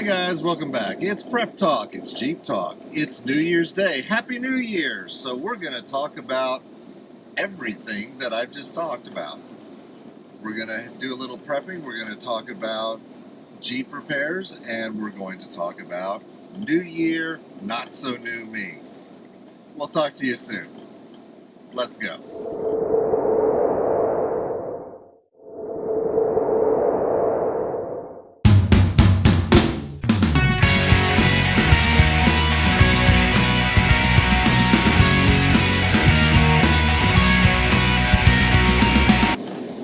Hey guys, welcome back. It's Prep Talk, it's Jeep Talk, it's New Year's Day. Happy New Year! So we're going to talk about everything that I've just talked about. We're going to do a little prepping, we're going to talk about Jeep repairs, and we're going to talk about New Year, not so new me. We'll talk to you soon. Let's go.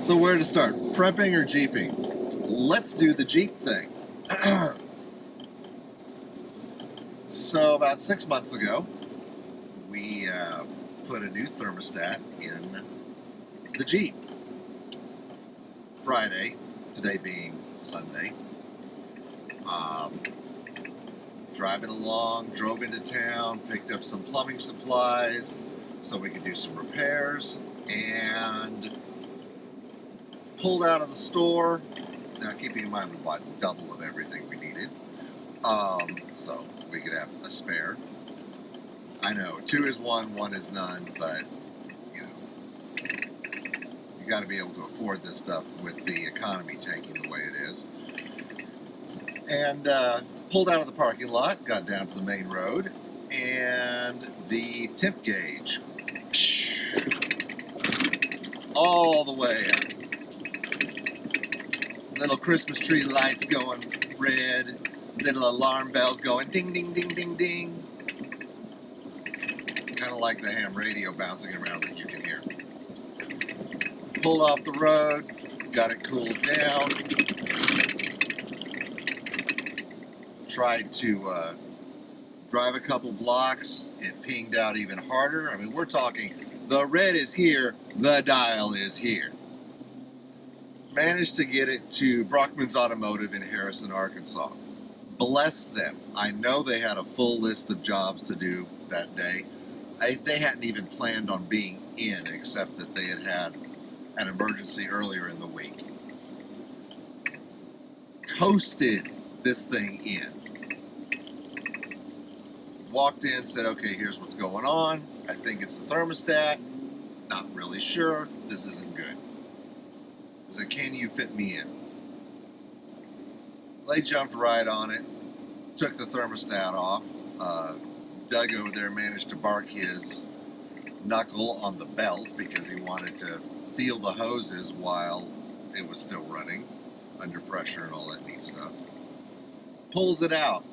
So where to start? Prepping or Jeeping? Let's do the Jeep thing. So about 6 months ago, we put a new thermostat in the Jeep. Friday, today being Sunday, driving along, drove into town, picked up some plumbing supplies so we could do some repairs, and pulled out of the store. Now, keeping in mind we bought double of everything we needed, so we could have a spare. I know, 2 is 1, 1 is none, but, you know, you got to be able to afford this stuff with the economy tanking the way it is. And pulled out of the parking lot, got down to the main road, and the temp gauge, all the way up. Little Christmas tree lights going red, little alarm bells going ding, ding, ding, ding, ding. Kind of like the ham radio bouncing around that you can hear. Pulled off the road, got it cooled down. Tried to drive a couple blocks, it pinged out even harder. I mean, we're talking, the red is here, the dial is here. Managed to get it to Brockman's Automotive in Harrison, Arkansas. Bless them. I know they had a full list of jobs to do that day. They hadn't even planned on being in, except that they had had an emergency earlier in the week. Coasted this thing in. Walked in, said, okay, here's what's going on. I think it's the thermostat. Not really sure. This isn't good. I said, can you fit me in? They jumped right on it, took the thermostat off. Doug over there managed to bark his knuckle on the belt because he wanted to feel the hoses while it was still running, under pressure and all that neat stuff. Pulls it out.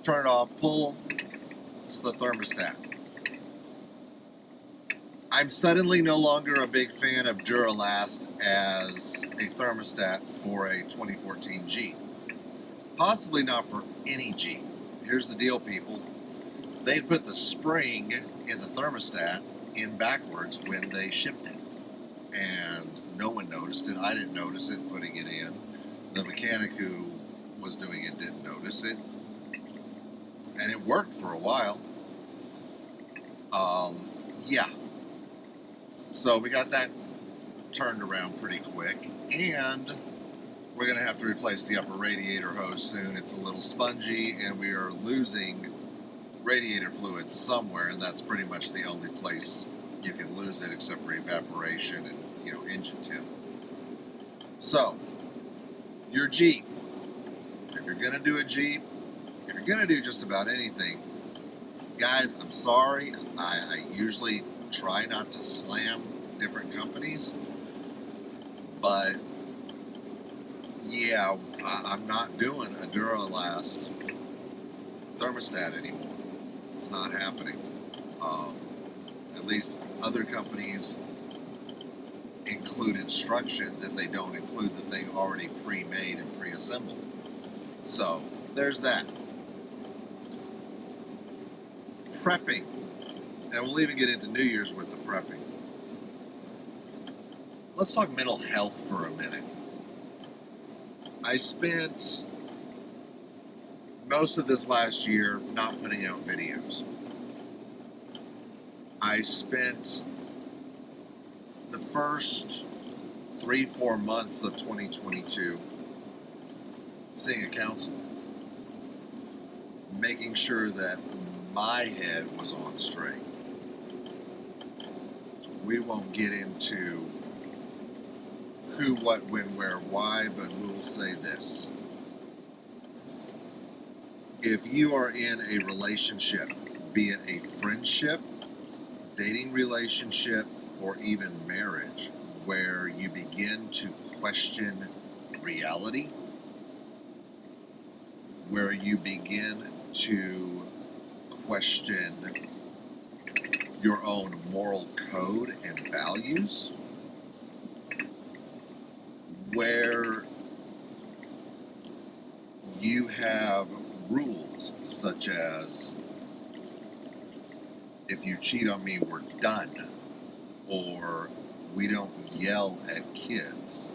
Turn it off, pull. It's the thermostat. I'm suddenly no longer a big fan of Duralast as a thermostat for a 2014 Jeep. Possibly not for any Jeep. Here's the deal, people. They put the spring in the thermostat in backwards when they shipped it. And no one noticed it. I didn't notice it putting it in. The mechanic who was doing it didn't notice it. And it worked for a while. Yeah. So we got that turned around pretty quick, and we're going to have to replace the upper radiator hose soon. It's a little spongy, and we are losing radiator fluid somewhere, and that's pretty much the only place you can lose it except for evaporation and, you know, engine temp. So, your Jeep, if you're going to do a Jeep, if you're going to do just about anything, guys, I'm sorry, I usually try not to slam different companies, but yeah, I'm not doing a Duralast thermostat anymore. It's not happening. At least other companies include instructions if they don't include the thing already pre-made and pre-assembled. So there's that. Prepping. And we'll even get into New Year's with the prepping. Let's talk mental health for a minute. I spent most of this last year not putting out videos. I spent the first 3-4 months of 2022 seeing a counselor, making sure that my head was on straight. We won't get into who, what, when, where, why, but we will say this. If you are in a relationship, be it a friendship, dating relationship, or even marriage, where you begin to question reality, where you begin to question your own moral code and values, where you have rules such as, if you cheat on me, we're done, or we don't yell at kids,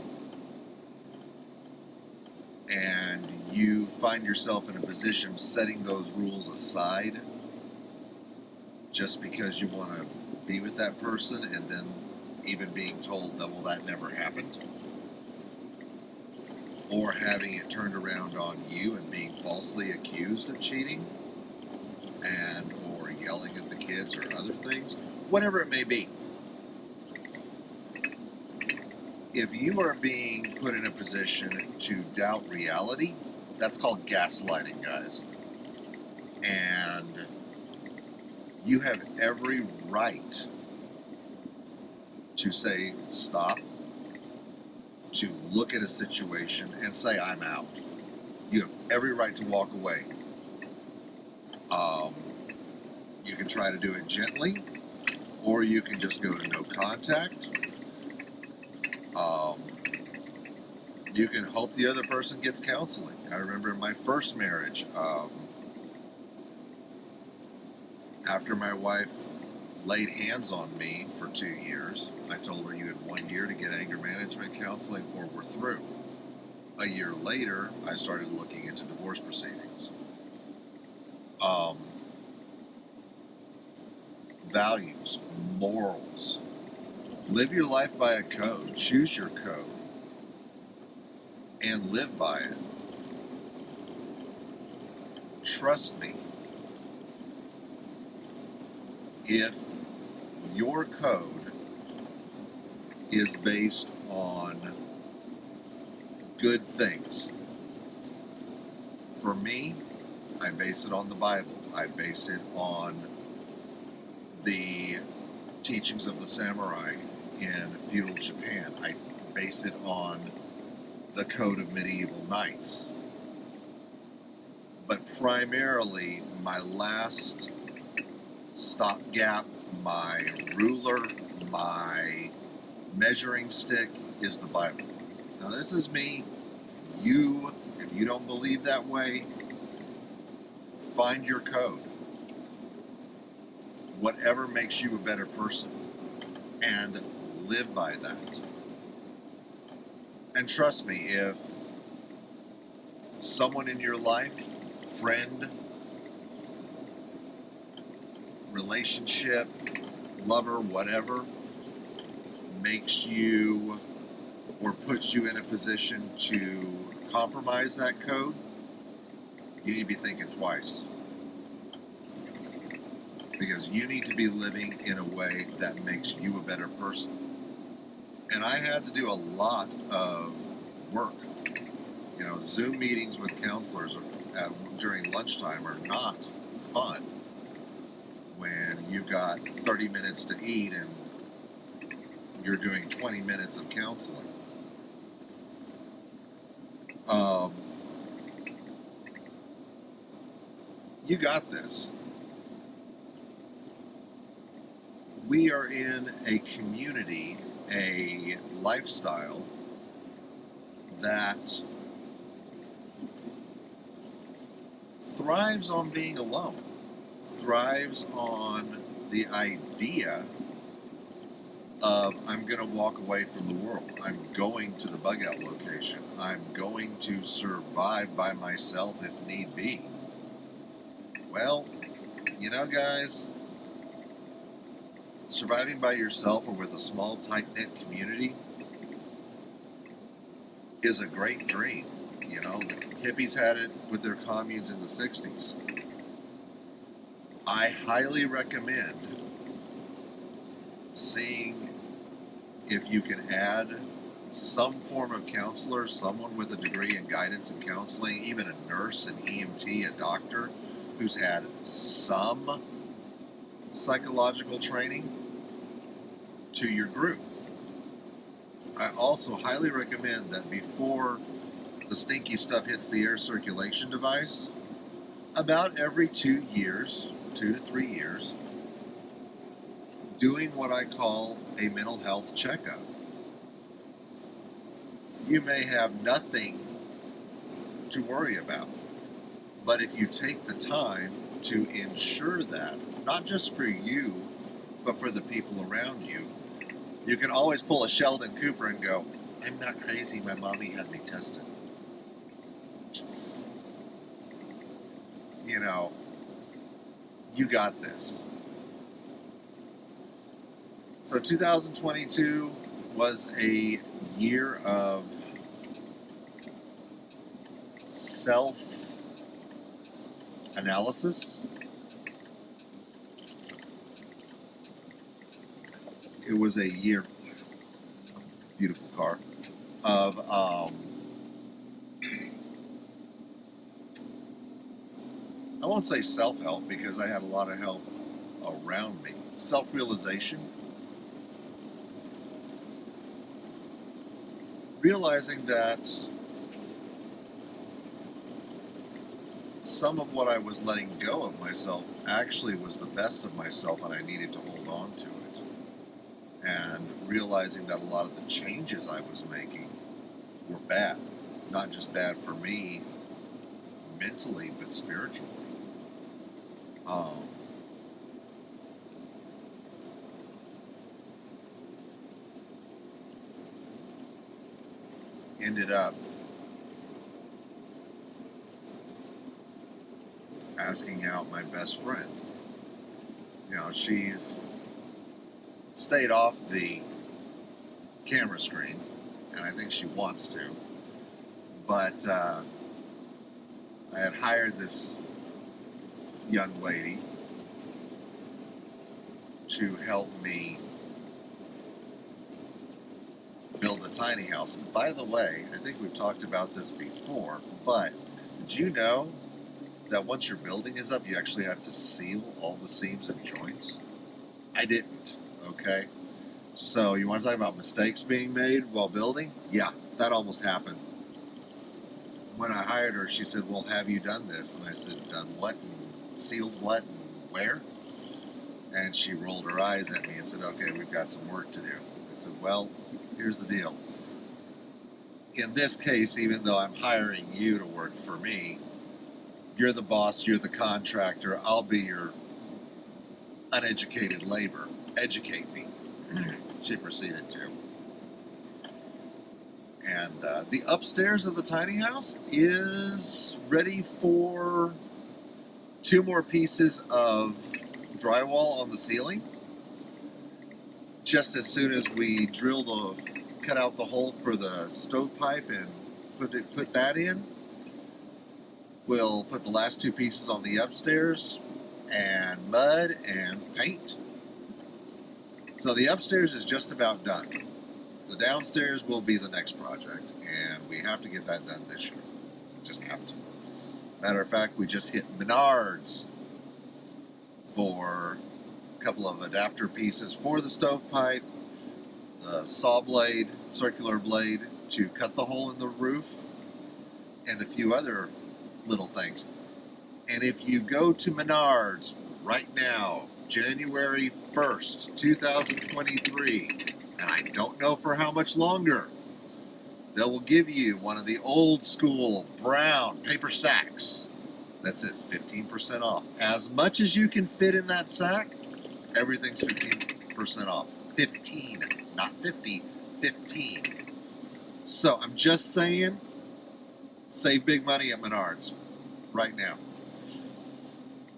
and you find yourself in a position setting those rules aside just because you want to be with that person, and then even being told that, well, that never happened, or having it turned around on you and being falsely accused of cheating, and or yelling at the kids or other things, whatever it may be. If you are being put in a position to doubt reality, that's called gaslighting, guys. And you have every right to say stop, to look at a situation and say, I'm out. You have every right to walk away. You can try to do it gently, or you can just go to no contact. You can hope the other person gets counseling. I remember in my first marriage, after my wife laid hands on me for 2 years, I told her, you had 1 year to get anger management counseling or we're through. A year later, I started looking into divorce proceedings. Values, morals. Live your life by a code. Choose your code and live by it. Trust me, if your code is based on good things, for me, I base it on the Bible. I base it on the teachings of the samurai in feudal Japan. I base it on the code of medieval knights. But primarily, my last stopgap, my ruler, my measuring stick is the Bible. Now, this is me. You, if you don't believe that way, find your code. Whatever makes you a better person, and live by that. And trust me, if someone in your life, friend, relationship, lover, whatever, makes you or puts you in a position to compromise that code, you need to be thinking twice. Because you need to be living in a way that makes you a better person. And I had to do a lot of work. You know, Zoom meetings with counselors during lunchtime are not fun when you've got 30 minutes to eat and you're doing 20 minutes of counseling. You got this. We are in a community, a lifestyle that thrives on being alone, thrives on the idea of, I'm going to walk away from the world. I'm going to the bug out location. I'm going to survive by myself if need be. Well, you know, guys, surviving by yourself or with a small, tight-knit community is a great dream. You know, the hippies had it with their communes in the 60s. I highly recommend seeing if you can add some form of counselor, someone with a degree in guidance and counseling, even a nurse, an EMT, a doctor who's had some psychological training to your group. I also highly recommend that before the stinky stuff hits the air circulation device, about every 2 years, 2 to 3 years, doing what I call a mental health checkup. You may have nothing to worry about, but if you take the time to ensure that, not just for you, but for the people around you, you can always pull a Sheldon Cooper and go, I'm not crazy, my mommy had me tested. You know, you got this. So 2022 was a year of self-analysis. It was a year, beautiful car, of I won't say self-help because I had a lot of help around me. Self-realization. Realizing that some of what I was letting go of myself actually was the best of myself and I needed to hold on to it. And realizing that a lot of the changes I was making were bad. Not just bad for me mentally, but spiritually. Ended up asking out my best friend. You know, she's stayed off the camera screen, and I think she wants to. But I had hired this young lady to help me build a tiny house. By the way, I think we've talked about this before, but did you know that once your building is up, you actually have to seal all the seams and joints? I didn't, okay? So you want to talk about mistakes being made while building? Yeah, that almost happened. When I hired her, she said, well, have you done this? And I said, done what? And sealed what? And where? And she rolled her eyes at me and said, okay, we've got some work to do. I said, well, here's the deal. In this case, even though I'm hiring you to work for me, you're the boss, you're the contractor, I'll be your uneducated labor. Educate me. She proceeded to. And the upstairs of the tiny house is ready for 2 more pieces of drywall on the ceiling. Just as soon as we cut out the hole for the stovepipe and put that in, we'll put the last 2 pieces on the upstairs and mud and paint. So the upstairs is just about done. The downstairs will be the next project, and we have to get that done this year. Just have to. Matter of fact, we just hit Menards for a couple of adapter pieces for the stovepipe, the saw blade, circular blade to cut the hole in the roof, and a few other little things. And if you go to Menards right now, January 1st, 2023, and I don't know for how much longer, they will give you one of the old school brown paper sacks that says 15% off. As much as you can fit in that sack, everything's 15% off. 15, not 50, 15. So I'm just saying, save big money at Menards right now.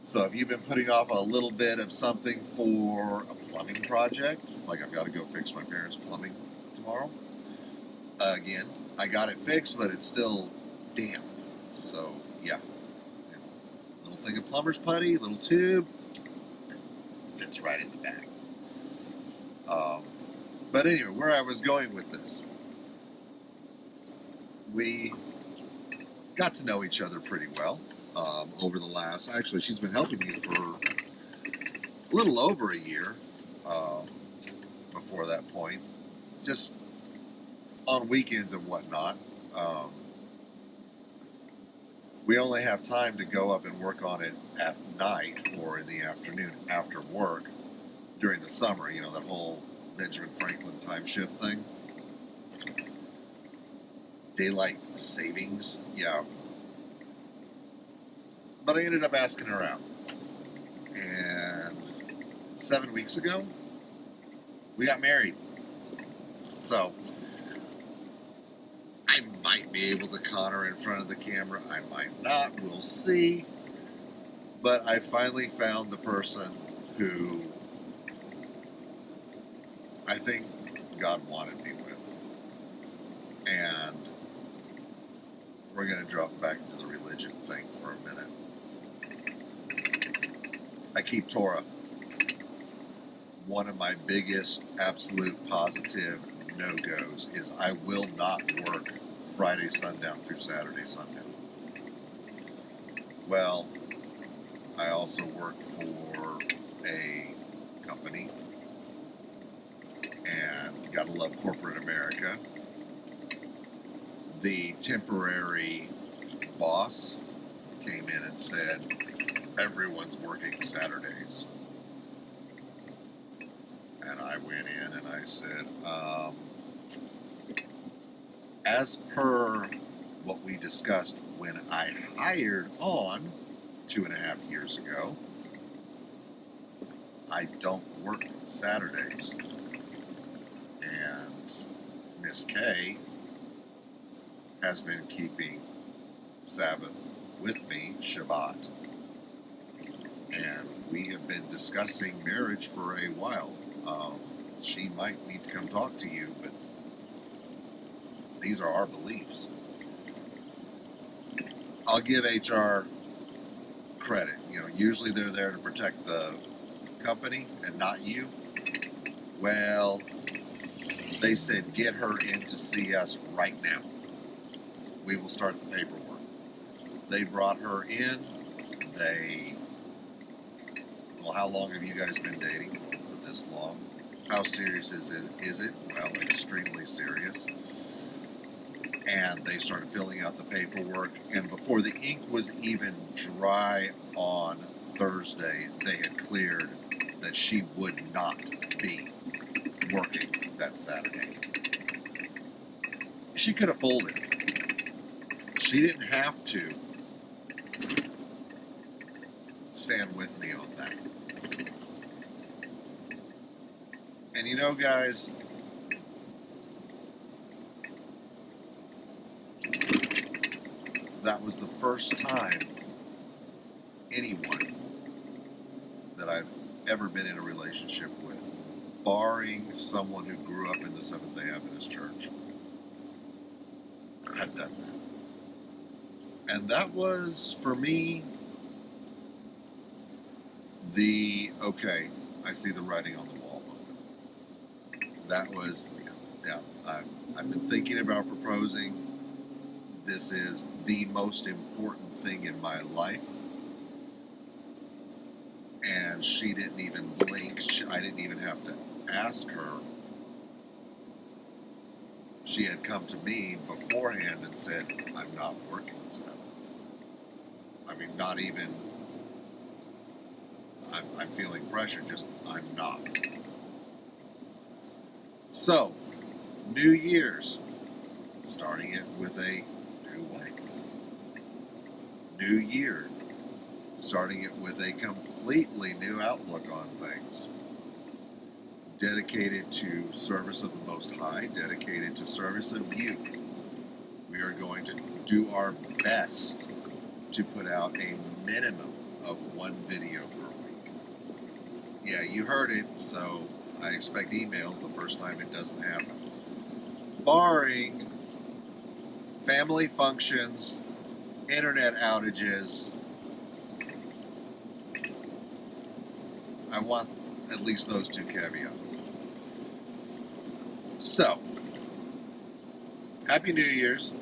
So if you've been putting off a little bit of something for a plumbing project, like I've got to go fix my parents' plumbing tomorrow, again, I got it fixed, but it's still damp. So, yeah. Little thing of plumber's putty, little tube, fits right in the bag. But anyway, where I was going with this, we got to know each other pretty well over the last, actually, she's been helping me for a little over a year before that point, just on weekends and whatnot. We only have time to go up and work on it at night or in the afternoon after work during the summer, you know, that whole Benjamin Franklin time shift thing. Daylight savings, yeah. But I ended up asking her out. And 7 weeks ago, we got married. So, I might be able to con her in front of the camera. I might not. We'll see. But I finally found the person who I think God wanted me with. And we're going to drop back to the religion thing for a minute. I keep Torah. One of my biggest absolute positive no-goes is I will not work Friday sundown through Saturday sundown. Well, I also work for a company, and gotta love corporate America. The temporary boss came in and said, everyone's working Saturdays. And I went in and I said, as per what we discussed when I hired on 2.5 years ago, I don't work Saturdays. And Miss K has been keeping Sabbath with me, Shabbat. And we have been discussing marriage for a while. She might need to come talk to you, but these are our beliefs. I'll give HR credit. You know, usually they're there to protect the company and not you. Well, they said, get her in to see us right now. We will start the paperwork. They brought her in. Well, how long have you guys been dating? For this long? How serious is it? Well, extremely serious. And they started filling out the paperwork, and before the ink was even dry on Thursday, they had cleared that she would not be working that Saturday. She could have folded. She didn't have to stand with me on that. And you know, guys, that was the first time anyone that I've ever been in a relationship with, barring someone who grew up in the Seventh-day Adventist Church, had done that. And that was, for me, okay, I see the writing on the wall moment. That was, yeah, I've been thinking about proposing. This is the most important thing in my life. And she didn't even blink. I didn't even have to ask her. She had come to me beforehand and said, I'm not working Sabbath. I mean, not even, I'm feeling pressure, just I'm not. So, New Year's, starting it with a new wife. New Year, starting it with a completely new outlook on things. Dedicated to service of the Most High, dedicated to service of you. We are going to do our best to put out a minimum of 1 video per week. Yeah, you heard it, so I expect emails the first time it doesn't happen. Barring family functions internet outages. I want at least those two caveats. So, Happy New Year's.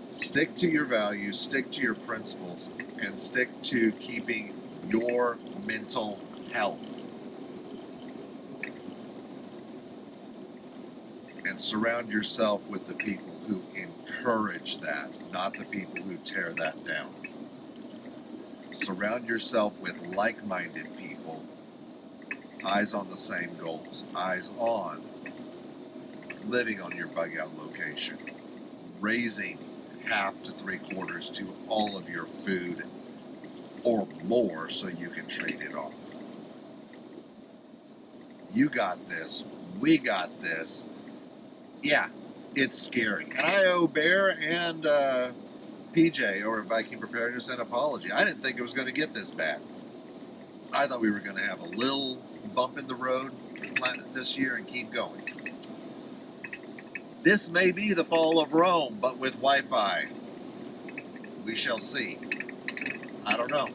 Stick to your values, stick to your principles, and stick to keeping your mental health. And surround yourself with the people who encourage that, not the people who tear that down. Surround yourself with like-minded people, eyes on the same goals, eyes on living on your bug out location, raising half to 3/4 to all of your food or more so you can trade it off. You got this. We got this. Yeah, it's scary. And I owe Bear and PJ over at Viking Preparedness an apology. I didn't think it was going to get this bad. I thought we were going to have a little bump in the road this year and keep going. This may be the fall of Rome, but with Wi-Fi. We shall see. I don't know.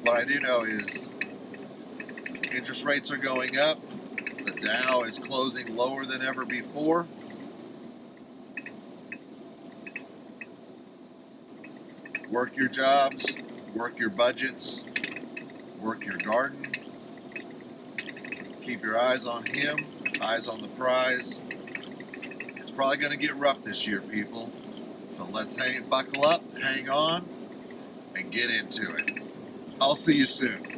What I do know is interest rates are going up. The Dow is closing lower than ever before. Work your jobs, work your budgets, work your garden. Keep your eyes on him, eyes on the prize. It's probably going to get rough this year, people. So let's buckle up, hang on, and get into it. I'll see you soon.